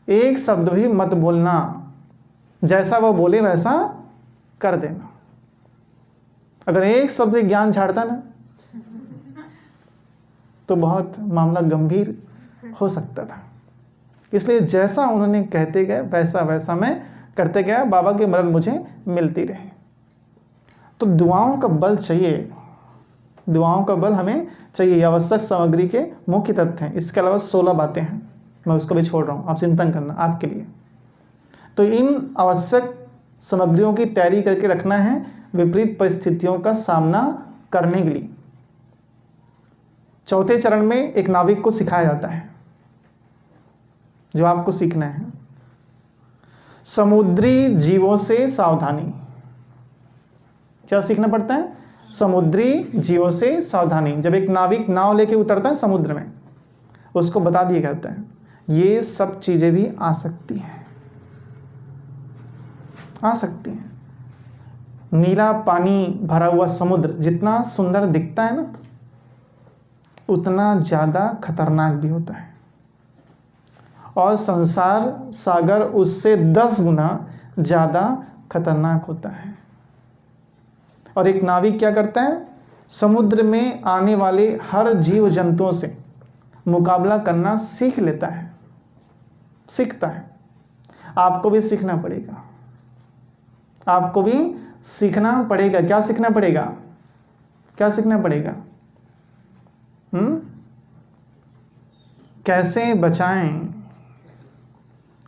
एक शब्द भी मत बोलना, जैसा वो बोले वैसा कर देना। अगर एक शब्द ज्ञान झाड़ता ना तो बहुत मामला गंभीर हो सकता था। इसलिए जैसा उन्होंने कहते गए वैसा वैसा मैं करते गया, बाबा की मदद मुझे मिलती रही। तो दुआओं का बल चाहिए, दुआओं का बल हमें चाहिए। आवश्यक सामग्री के मुख्य तत्व हैं। इसके अलावा 16 बातें हैं, मैं उसको भी छोड़ रहा हूँ, आप चिंतन करना आपके लिए। तो इन आवश्यक सामग्रियों की तैयारी करके रखना है विपरीत परिस्थितियों का सामना करने के लिए। चौथे चरण में एक नाविक को सिखाया जाता है, जो आपको सीखना है, समुद्री जीवों से सावधानी। क्या सीखना पड़ता है? समुद्री जीवों से सावधानी। जब एक नाविक नाव लेके उतरता है समुद्र में, उसको बता दिया जाता है ये सब चीजें भी आ सकती हैं, आ सकती हैं। नीला पानी भरा हुआ समुद्र जितना सुंदर दिखता है ना, उतना ज्यादा खतरनाक भी होता है। और संसार सागर उससे 10 गुना ज्यादा खतरनाक होता है। और एक नाविक क्या करता है? समुद्र में आने वाले हर जीव जंतुओं से मुकाबला करना सीख लेता है, सीखता है। आपको भी सीखना पड़ेगा। आपको भी सीखना पड़ेगा। क्या सीखना पड़ेगा? क्या सीखना पड़ेगा? कैसे बचाएं,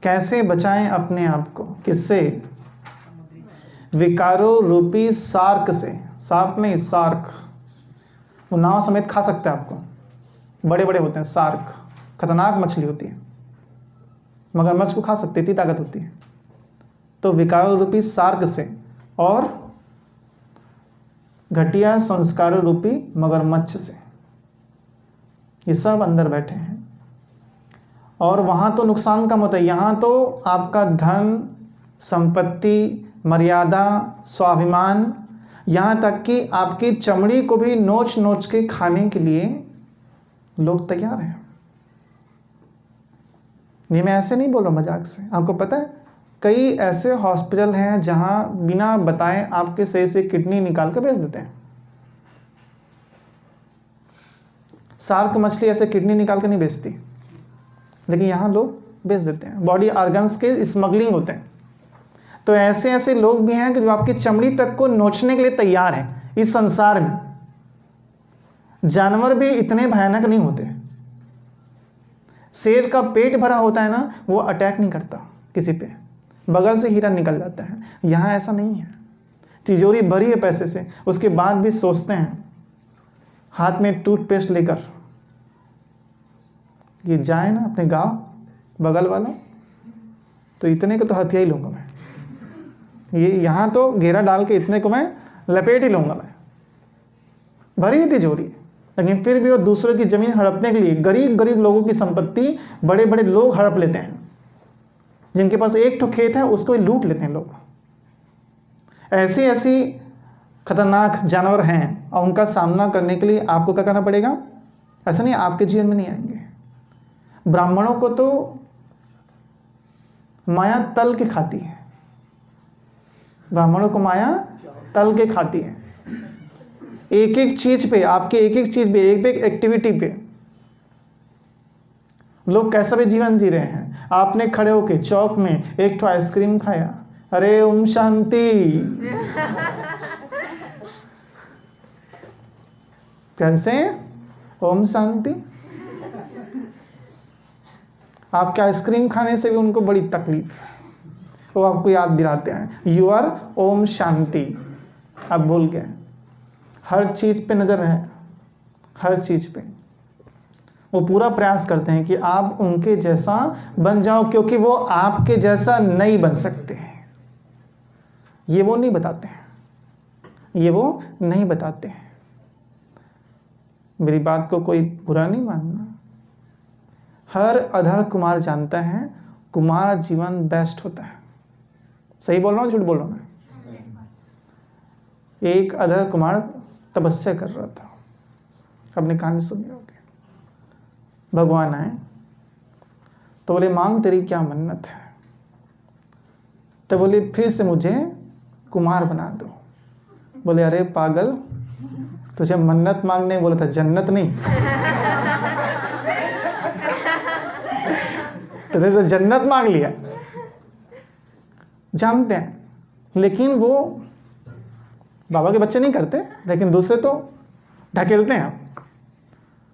कैसे बचाएं अपने आप को? किससे? विकारों रूपी शार्क से। सांप नहीं, शार्क। वो नाव समेत खा सकता है आपको, बड़े बड़े होते हैं शार्क, खतरनाक मछली होती है, मगरमच्छ को खा सकती है, इतनी ताकत होती है। तो विकारों रूपी शार्क से और घटिया संस्कारों रूपी मगरमच्छ से, ये सब अंदर बैठे हैं। और वहां तो नुकसान कम होता है, यहां तो आपका धन, संपत्ति, मर्यादा, स्वाभिमान, यहां तक कि आपकी चमड़ी को भी नोच नोच के खाने के लिए लोग तैयार हैं। ये मैं ऐसे नहीं बोल रहा मजाक से। आपको पता है कई ऐसे हॉस्पिटल हैं जहां बिना बताए आपके सही से किडनी निकाल कर बेच देते हैं। शार्क मछली ऐसे किडनी निकाल कर नहीं बेचती, लेकिन यहां लोग बेच देते हैं। बॉडी ऑर्गन्स के स्मगलिंग होते हैं। तो ऐसे ऐसे लोग भी हैं कि जो आपकी चमड़ी तक को नोचने के लिए तैयार हैं। इस संसार में जानवर भी इतने भयानक नहीं होते। शेर का पेट भरा होता है ना, वो अटैक नहीं करता किसी पे, बगल से हीरा निकल जाता है। यहां ऐसा नहीं है। तिजोरी भरी है पैसे से, उसके बाद भी सोचते हैं हाथ में टूथपेस्ट लेकर ये जाए ना अपने गांव बगल वाला, तो इतने को तो हथिया ही लूंगा मैं। ये यहाँ तो घेरा डाल के इतने को मैं लपेट ही लूंगा मैं। भरी है तिजोरी, लेकिन फिर भी वो दूसरों की जमीन हड़पने के लिए गरीब गरीब लोगों की संपत्ति बड़े बड़े लोग हड़प लेते हैं। जिनके पास एक ठो खेत है उसको ही लूट लेते हैं लोग। ऐसी ऐसी खतरनाक जानवर हैं और उनका सामना करने के लिए आपको क्या करना पड़ेगा? ऐसा नहीं आपके जीवन में नहीं आएंगे। ब्राह्मणों को तो माया तल के खाती है, ब्राह्मणों को माया तल के खाती है। एक एक चीज पे, आपके एक एक चीज पे, एक एक एक्टिविटी पे लोग कैसा भी जीवन जी रहे हैं। आपने खड़े होके चौक में एक ठो आइसक्रीम खाया, अरे ओम शांति, कैसे ओम शांति। आपके आइसक्रीम खाने से भी उनको बड़ी तकलीफ है, वो आपको याद दिलाते हैं यू आर ओम शांति। आप भूल गए। हर चीज पे नजर है, हर चीज पे वो पूरा प्रयास करते हैं कि आप उनके जैसा बन जाओ, क्योंकि वो आपके जैसा नहीं बन सकते हैं। ये वो नहीं बताते हैं, ये वो नहीं बताते हैं। मेरी बात को कोई बुरा नहीं मानना। हर अधर कुमार जानता है कुमार जीवन बेस्ट होता है। सही बोल रहा हूँ, झूठ बोल रहा हूँ मैं? एक अधर कुमार तपस्या कर रहा था, अपनी कहानी सुनी होगी। भगवान आए तो बोले मांग तेरी क्या मन्नत है? तो बोले फिर से मुझे कुमार बना दो। बोले अरे पागल, तुझे मन्नत मांगने बोला था, जन्नत नहीं। तुझे तो जन्नत मांग लिया। जानते हैं, लेकिन वो बाबा के बच्चे नहीं करते, लेकिन दूसरे तो ढकेलते हैं।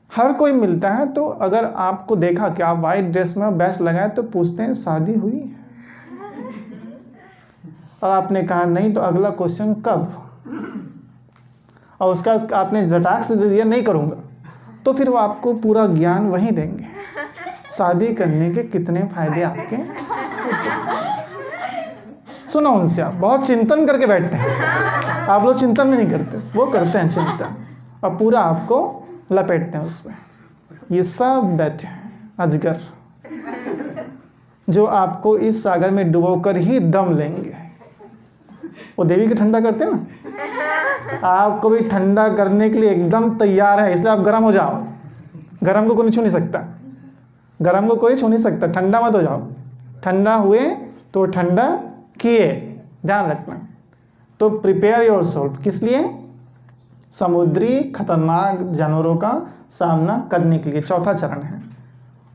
हर कोई मिलता है तो अगर आपको देखा कि आप वाइट ड्रेस में बैच लगाए तो पूछते हैं शादी हुई है, और आपने कहा नहीं तो अगला क्वेश्चन कब, और उसका आपने झटाक से दे दिया नहीं करूंगा, तो फिर वो आपको पूरा ज्ञान वहीं देंगे शादी करने के कितने फायदे आपके। सुनो उनसे, आप बहुत चिंतन करके बैठते हैं। आप लोग चिंतन में नहीं करते, वो करते हैं चिंतन, और पूरा आपको लपेटते हैं उसमें। ये सब बैठे हैं अजगर, जो आपको इस सागर में डुबोकर ही दम लेंगे। वो देवी के ठंडा करते हैं ना, आपको भी ठंडा करने के लिए एकदम तैयार है, इसलिए आप गर्म हो जाओ। गर्म को कोई छू नहीं सकता, गर्म को कोई छू नहीं सकता। ठंडा मत हो जाओ, ठंडा हुए तो ठंडा किए, ध्यान रखना। तो प्रिपेयर योर सोल, किस लिए? समुद्री खतरनाक जानवरों का सामना करने के लिए। चौथा चरण है,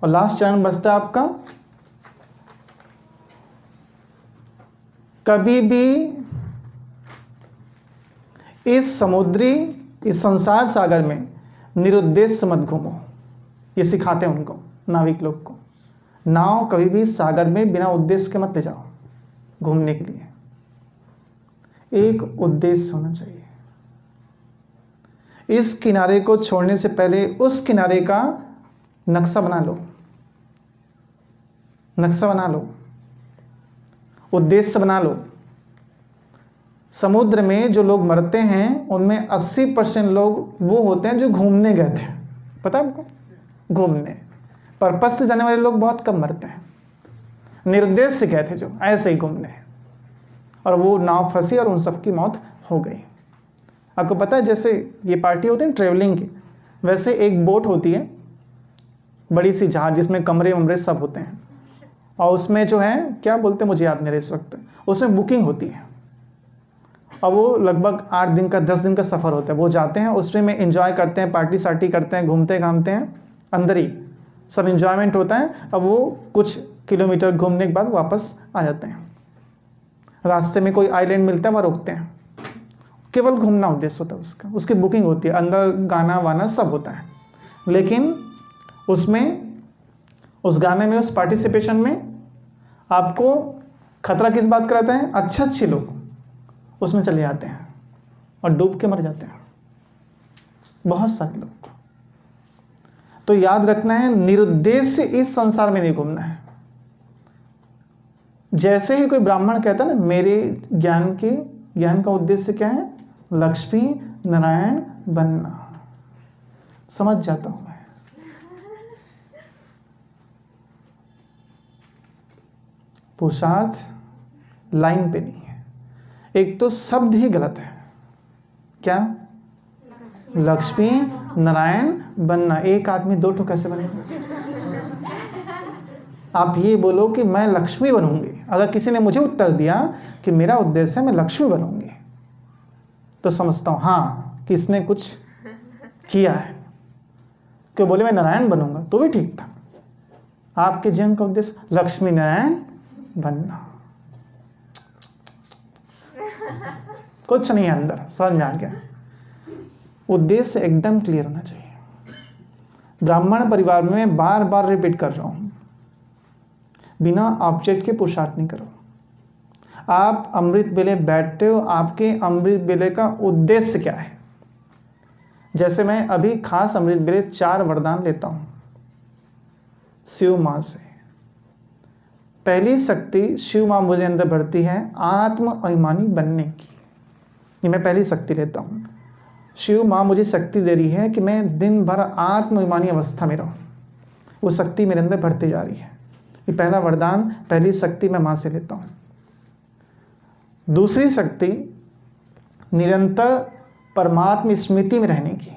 और लास्ट चरण बचता है आपका। कभी भी इस संसार सागर में निरुद्देश्य मत घूमो। ये सिखाते हैं उनको, नाविक लोग को। नाव कभी भी सागर में बिना उद्देश्य के मत ले जाओ घूमने के लिए, एक उद्देश्य होना चाहिए। इस किनारे को छोड़ने से पहले उस किनारे का नक्शा बना लो, नक्शा बना लो, उद्देश्य बना लो। समुद्र में जो लोग मरते हैं उनमें 80% लोग वो होते हैं जो घूमने गए थे। पता है आपको? घूमने पर्पस से जाने वाले लोग बहुत कम मरते हैं। निर्देश से गए थे जो ऐसे ही घूमने, और वो नाव फंसी और उन सबकी मौत हो गई। आपको पता है जैसे ये पार्टी होती है ट्रेवलिंग की, वैसे एक बोट होती है, बड़ी सी जहाज जिसमें कमरे वमरे सब होते हैं, और उसमें जो है क्या बोलते हैं मुझे याद नहीं रहा इस वक्त, उसमें बुकिंग होती है, और वो लगभग 8 दिन का 10 दिन का सफ़र होता है। वो जाते हैं उसमें में एंजॉय करते हैं, पार्टी सार्टी करते हैं, घूमते घामते हैं, अंदर ही सब एंजॉयमेंट होता है। अब वो कुछ किलोमीटर घूमने के बाद वापस आ जाते हैं। रास्ते में कोई आइलैंड मिलता है वहाँ रुकते हैं, केवल घूमना उद्देश्य होता है उसका। उसकी बुकिंग होती है, अंदर गाना वाना सब होता है, लेकिन उसमें उस गाने में, उस पार्टिसिपेशन में आपको खतरा किस बात का रहता है? अच्छे लोग उसमें चले जाते हैं और डूब के मर जाते हैं, बहुत सारे लोग। तो याद रखना है, निरुद्देश्य इस संसार में नहीं घूमना है। जैसे ही कोई ब्राह्मण कहता है ना मेरे ज्ञान का उद्देश्य क्या है? लक्ष्मी नारायण बनना, समझ जाता हूं मैं। पुरुषार्थ लाइन पे नहीं है। एक तो शब्द ही गलत है। क्या? लक्ष्मी नारायण बनना। एक आदमी 2 ठो कैसे बनेगा? आप ये बोलो कि मैं लक्ष्मी बनूंगी। अगर किसी ने मुझे उत्तर दिया कि मेरा उद्देश्य है मैं लक्ष्मी बनूंगी, तो समझता हूं हाँ किसने कुछ किया है। क्यों बोले मैं नारायण बनूंगा तो भी ठीक था। आपके जीवन का उद्देश्य लक्ष्मी नारायण बनना, कुछ नहीं है अंदर, समझ में आ गया? उद्देश्य एकदम क्लियर होना चाहिए। ब्राह्मण परिवार में बार बार रिपीट कर रहा हूं, बिना ऑब्जेक्ट के पुरुषार्थ नहीं करो। आप अमृत बेले बैठते हो, आपके अमृत बेले का उद्देश्य क्या है? जैसे मैं अभी खास अमृत बेले 4 वरदान लेता हूं शिव मां से। पहली शक्ति शिव मां मुझे अंदर भरती है आत्म अभिमानी बनने की। ये मैं पहली शक्ति लेता हूं। शिव मां मुझे शक्ति दे रही है कि मैं दिन भर आत्म अभिमानी अवस्था में रहूं। वो शक्ति मेरे अंदर बढ़ती जा रही है। ये पहला वरदान, पहली शक्ति मैं मां से लेता हूं। दूसरी शक्ति निरंतर परमात्म स्मृति में रहने की,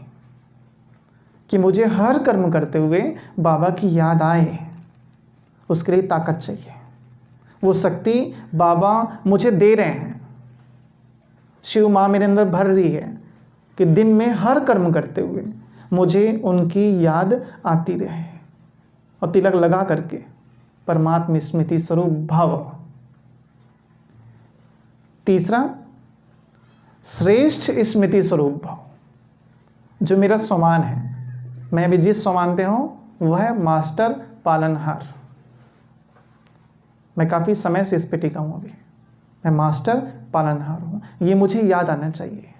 कि मुझे हर कर्म करते हुए बाबा की याद आए, उसके लिए ताकत चाहिए। वो शक्ति बाबा मुझे दे रहे हैं, शिव मां मेरे अंदर भर रही है कि दिन में हर कर्म करते हुए मुझे उनकी याद आती रहे, और तिलक लगा करके परमात्म स्मृति स्वरूप भाव। तीसरा श्रेष्ठ स्मृति स्वरूप भाव, जो मेरा स्वमान है। मैं अभी जिस स्वमान पे हूं वह है मास्टर पालनहार। मैं काफी समय से इस पे टिका हूं। अभी मैं मास्टर पालनहार हूं, ये मुझे याद आना चाहिए।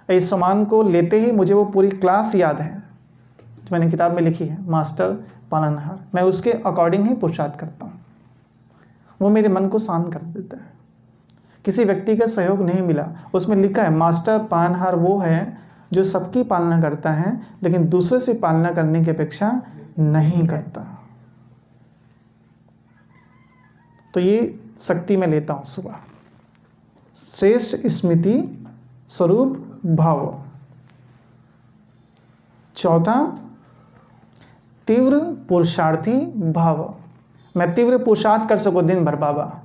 इस स्वमान को लेते ही मुझे वो पूरी क्लास याद है जो मैंने किताब में लिखी है, मास्टर पालनहार। मैं उसके अकॉर्डिंग ही पुरुषार्थ करता हूं। वो मेरे मन को शांत कर देता है। किसी व्यक्ति का सहयोग नहीं मिला, उसमें लिखा है मास्टर पालनहार वो है जो सबकी पालना करता है लेकिन दूसरे से पालना करने की अपेक्षा नहीं करता। तो ये शक्ति मैं लेता हूं सुबह। श्रेष्ठ स्मृति स्वरूप भाव। चौथा तीव्र पुरुषार्थी भाव। मैं तीव्र पुरुषार्थ कर सकूं दिन भर, बाबा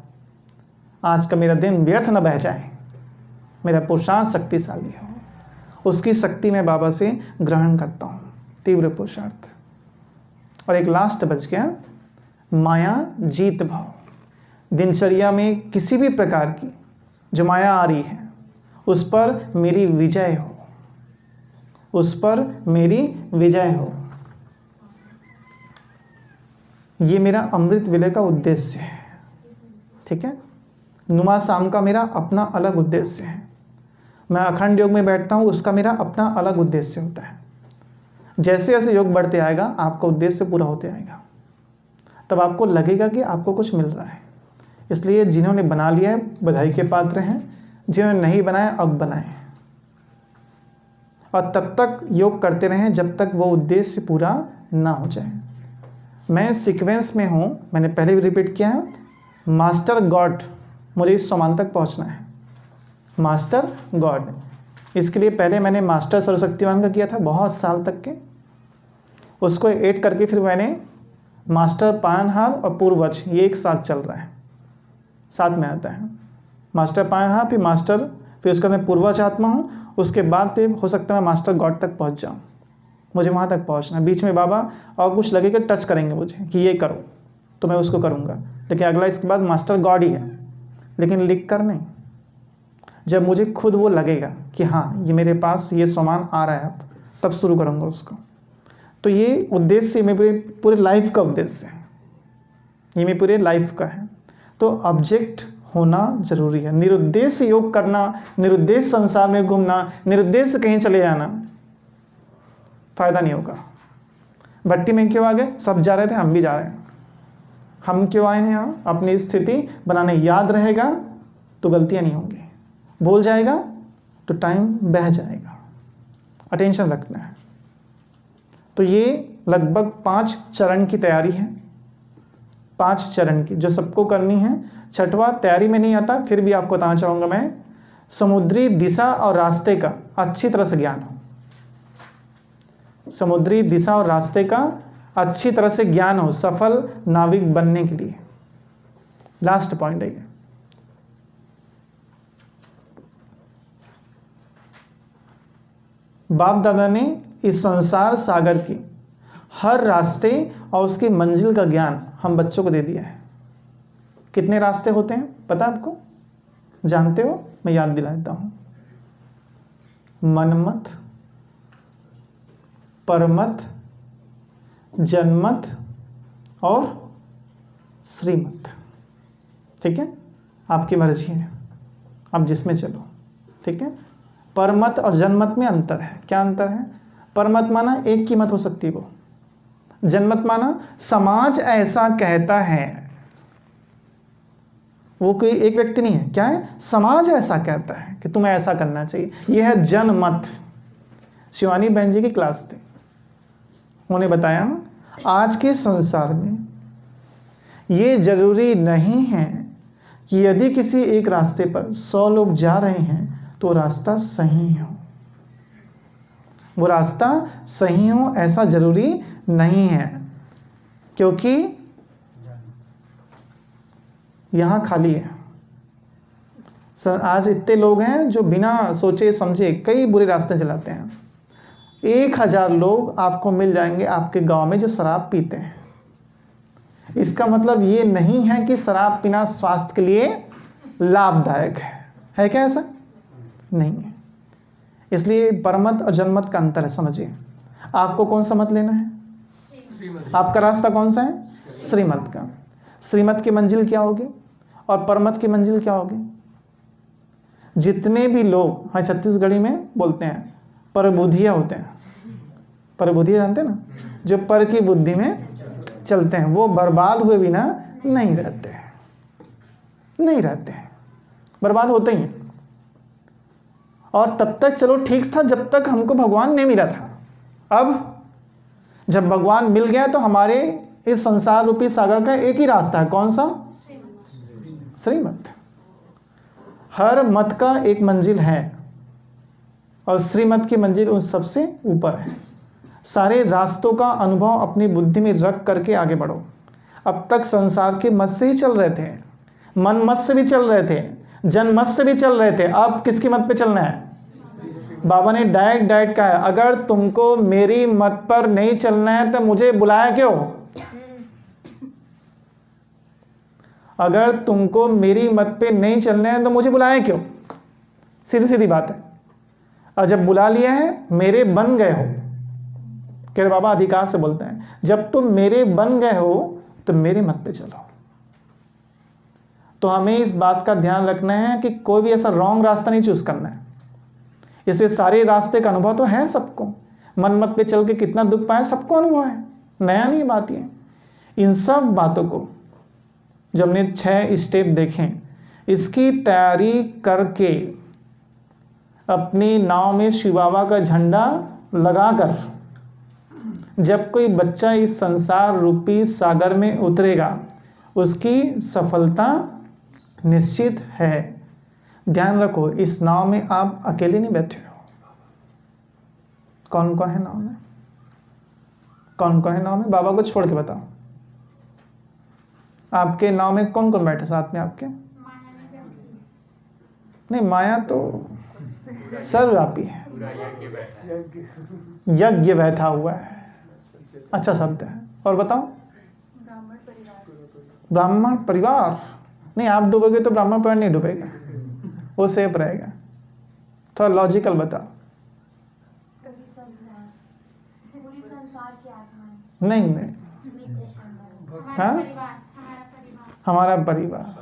आज का मेरा दिन व्यर्थ न बह जाए, मेरा पुरुषार्थ शक्तिशाली हो। उसकी शक्ति मैं बाबा से ग्रहण करता हूं, तीव्र पुरुषार्थ। और एक लास्ट बच गया, माया जीत भाव। दिनचर्या में किसी भी प्रकार की जो माया आ रही है उस पर मेरी विजय हो, उस पर मेरी विजय हो। ये मेरा अमृत विलय का उद्देश्य है। ठीक है, नुमा शाम का मेरा अपना अलग उद्देश्य है। मैं अखंड योग में बैठता हूँ, उसका मेरा अपना अलग उद्देश्य होता है। जैसे जैसे योग बढ़ते आएगा आपका उद्देश्य पूरा होते आएगा, तब आपको लगेगा कि आपको कुछ मिल रहा है। इसलिए जिन्होंने बना लिया है बधाई के पात्र हैं, जिन्होंने नहीं बनाया अब बनाएं, और तब तक योग करते रहें जब तक वो उद्देश्य पूरा ना हो जाए। मैं सीक्वेंस में हूँ, मैंने पहले भी रिपीट किया है, मास्टर गॉड, मुझे इस सोमान तक पहुँचना है, मास्टर गॉड। इसके लिए पहले मैंने मास्टर सरस्वतीवान का किया था बहुत साल तक के, उसको ऐड करके फिर मैंने मास्टर पायनहार और पूर्वज, ये एक साथ चल रहा है, साथ में आता है। मास्टर पायनहार, फिर मास्टर, फिर उसका मैं पूर्वज आत्मा हूँ, उसके बाद फिर हो सकता है मैं मास्टर गॉड तक पहुँच जाऊँ। मुझे वहाँ तक पहुँचना है। बीच में बाबा और कुछ लगेगा टच करेंगे मुझे कि ये करो, तो मैं उसको करूँगा, लेकिन अगला इसके बाद मास्टर गॉड ही है, लेकिन लिख कर नहीं। जब मुझे खुद वो लगेगा कि हाँ ये मेरे पास ये सामान आ रहा है अब, तब शुरू करूँगा उसको। तो ये उद्देश्य मेरे पूरे लाइफ का उद्देश्य है, ये मेरे पूरे लाइफ का है। तो ऑब्जेक्ट होना जरूरी है। निरुद्देश्य योग करना, निरुद्देश्य संसार में घूमना, निरुद्देश्य कहीं चले जाना, फायदा नहीं होगा। भट्टी में क्यों आ गए? सब जा रहे थे, हम भी जा रहे हैं। हम क्यों आए हैं यहाँ? अपनी स्थिति बनाने। याद रहेगा तो गलतियाँ नहीं होंगी, भूल जाएगा तो टाइम बह जाएगा। अटेंशन रखना है। तो ये लगभग 5 चरण की तैयारी है, 5 चरण की, जो सबको करनी है। छठवां तैयारी में नहीं आता, फिर भी आपको बताना चाहूँगा मैं, समुद्री दिशा और रास्ते का अच्छी तरह से ज्ञान हो। समुद्री दिशा और रास्ते का अच्छी तरह से ज्ञान हो सफल नाविक बनने के लिए। लास्ट पॉइंट है ये। बाप दादा ने इस संसार सागर की हर रास्ते और उसकी मंजिल का ज्ञान हम बच्चों को दे दिया है। कितने रास्ते होते हैं पता आपको? जानते हो? मैं याद दिला देता हूं। मनमत, परमत, जन्मत और श्रीमत। ठीक है, आपकी मर्जी है, आप जिसमें चलो। ठीक है, परमत और जन्मत में अंतर है। क्या अंतर है? परमत माना एक की मत हो सकती है वो, जन्मत माना समाज ऐसा कहता है, वो कोई एक व्यक्ति नहीं है। क्या है? समाज ऐसा कहता है कि तुम्हें ऐसा करना चाहिए। यह है जनमत। शिवानी बहन जी की क्लास थी, उन्होंने बताया आज के संसार में ये जरूरी नहीं है कि यदि किसी एक रास्ते पर 100 लोग जा रहे हैं तो रास्ता सही हो। वो रास्ता सही हो ऐसा जरूरी नहीं है, क्योंकि यहाँ खाली है। आज इतने लोग हैं जो बिना सोचे समझे कई बुरे रास्ते चलाते हैं। 1000 लोग आपको मिल जाएंगे आपके गांव में जो शराब पीते हैं। इसका मतलब ये नहीं है कि शराब पीना स्वास्थ्य के लिए लाभदायक है क्या? ऐसा नहीं है। इसलिए परमत और जन्मत का अंतर है, समझिए। आपको कौन सा मत लेना है? आपका रास्ता कौन सा है? श्रीमत का। श्रीमत की मंजिल क्या होगी और परमत की मंजिल क्या होगी? जितने भी लोग हाँ छत्तीसगढ़ी में बोलते हैं परबुद्धिया होते हैं, परबुद्धिया जानते हैं ना, जो पर की बुद्धि में चलते हैं, वो बर्बाद हुए बिना नहीं रहते, नहीं रहते, बर्बाद होते ही हैं। और तब तक चलो ठीक था जब तक हमको भगवान नहीं मिला था। अब जब भगवान मिल गया तो हमारे इस संसार रूपी सागर का एक ही रास्ता है। कौन सा? श्रीमत। हर मत का एक मंजिल है और श्रीमत की मंजिल उन सबसे ऊपर है। सारे रास्तों का अनुभव अपनी बुद्धि में रख करके आगे बढ़ो। अब तक संसार के मत से ही चल रहे थे, मन मत से भी चल रहे थे, जन मत से भी चल रहे थे। अब किसकी मत पे चलना है? बाबा ने डायरेक्ट कहा है, अगर तुमको मेरी मत पर नहीं चलना है तो मुझे बुलाया क्यों? अगर तुमको मेरी मत पे नहीं चलना है तो मुझे बुलाया क्यों? सीधी सीधी बात है। और जब बुला लिया है, मेरे बन गए हो, केर बाबा अधिकार से बोलते हैं, जब तुम मेरे बन गए हो तो मेरे मत पे चलो। तो हमें इस बात का ध्यान रखना है कि कोई भी ऐसा रॉन्ग रास्ता नहीं चूज करना है। इसे सारे रास्ते का अनुभव तो है सबको, मन मत पे चल के कितना दुख पाए सबको अनुभव है, नया नहीं बात ये। इन सब बातों को जो हमने 6 स्टेप देखे, इसकी तैयारी करके अपनी नाव में शिव बाबा का झंडा लगाकर जब कोई बच्चा इस संसार रूपी सागर में उतरेगा, उसकी सफलता निश्चित है। ध्यान रखो, इस नाव में आप अकेले नहीं बैठे हो। कौन कौन है नाव में? कौन कौन है नाव में? बाबा को छोड़ के बताओ। आपके नाव में कौन कौन बैठे साथ में आपके? नहीं, माया तो सर्वव्यापी है, यज्ञ बैठा हुआ है, अच्छा शब्द है। और बताओ? ब्राह्मण परिवार। नहीं, आप डूबोगे तो ब्राह्मण परिवार नहीं डूबेगा, वो सेफ रहेगा। थोड़ा लॉजिकल बताओ। नहीं नहीं, हाँ, हमारा परिवार।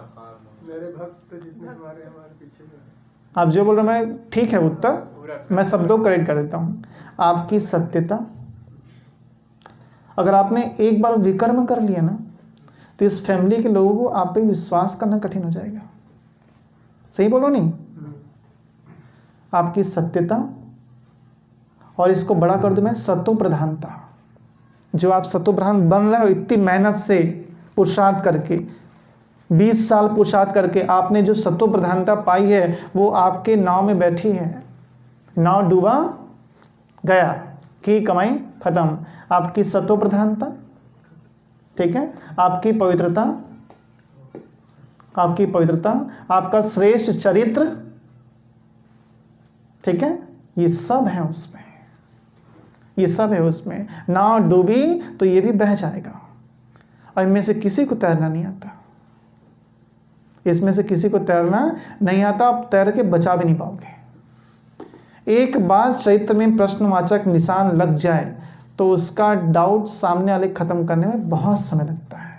मेरे भक्त जितने हमारे पीछे। आप जो बोल रहे हैं ठीक है उत्तर, मैं शब्दों को करेक्ट कर देता हूँ। आपकी सत्यता, अगर आपने एक बार विकर्म कर लिया ना, तो इस फैमिली के लोगों को आप पे विश्वास करना कठिन हो जाएगा। सही बोलो नहीं? आपकी सत्यता, और इसको बड़ा कर दूं मैं, सत्व प्रधानता। जो आप सत्व प्रधान बन रहे हो, इतनी मेहनत से पुरुषार्थ करके, 20 साल पुरुषार्थ करके आपने जो सत्व प्रधानता पाई है, वो आपके नाव में बैठी है। नाव डूबा गया कि कमाई खत्म। आपकी सत्व प्रधानता, ठीक है, आपकी पवित्रता, आपकी पवित्रता, आपका श्रेष्ठ चरित्र, ठीक है, ये सब है उसमें, ये सब है उसमें। नाव डूबी तो ये भी बह जाएगा। और इनमें से किसी को तैरना नहीं आता, इसमें से किसी को तैरना नहीं आता, आप तैर के बचा भी नहीं पाओगे। एक बार चरित्र में प्रश्नवाचक निशान लग जाए तो उसका डाउट सामने वाले खत्म करने में बहुत समय लगता है,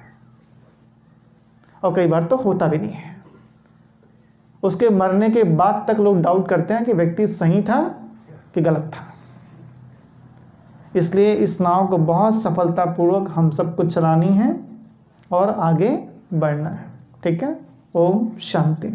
और कई बार तो होता भी नहीं है। उसके मरने के बाद तक लोग डाउट करते हैं कि व्यक्ति सही था कि गलत था। इसलिए इस नाव को बहुत सफलतापूर्वक हम सबको चलानी है और आगे बढ़ना है, ठीक है। ओम शांति।